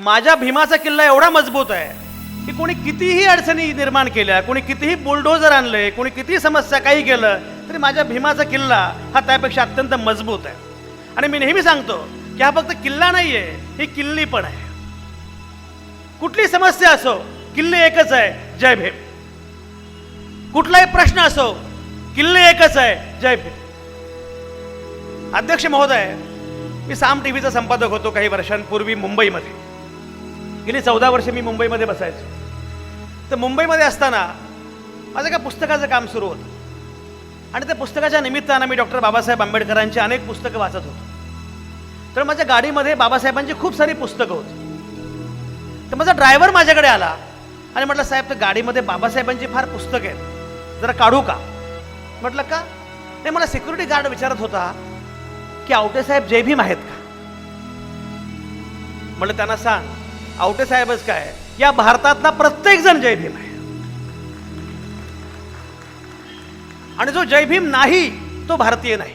माझ्या भीमाचा किल्ला एवढा मजबूत आहे की कोणी कितीही अडचणी निर्माण केल्या, कोणी कितीही बुलडोजर आणले, कोणी कितीही समस्या काही केलं तरी माझ्या भीमाचा किल्ला हा त्यापेक्षा अत्यंत मजबूत आहे. आणि मी नेहमी सांगतो की हा फक्त किल्ला नाही आहे, ही किल्ली पण आहे. कुठली समस्या असो, किल्ले एकच आहे, जय भीम. कुठलाही प्रश्न असो, किल्ले एकच आहे, जय भीम. अध्यक्ष महोदय, मी साम टीव्हीचा संपादक होतो काही वर्षांपूर्वी मुंबईमध्ये. गेली 14 वर्षे मी मुंबईमध्ये बसायचो. तर मुंबईमध्ये असताना माझं एका पुस्तकाचं काम सुरू होतं आणि त्या पुस्तकाच्या निमित्तानं मी डॉक्टर बाबासाहेब आंबेडकरांची अनेक पुस्तकं वाचत होतो. तर माझ्या गाडीमध्ये बाबासाहेबांची खूप सारी पुस्तकं होती. तर माझा ड्रायव्हर माझ्याकडे आला आणि म्हटलं, साहेब तर गाडीमध्ये बाबासाहेबांची फार पुस्तकं आहेत, जरा काढू का? म्हटलं का? नाही, मला सिक्युरिटी गार्ड विचारत होता की आवटे साहेब जय भीम आहेत का? म्हटलं त्यांना सांग, आवटे साहेबच काय, या भारतातला प्रत्येक जण जय भीम आहे. आणि जो जय भीम नाही तो भारतीय नाही.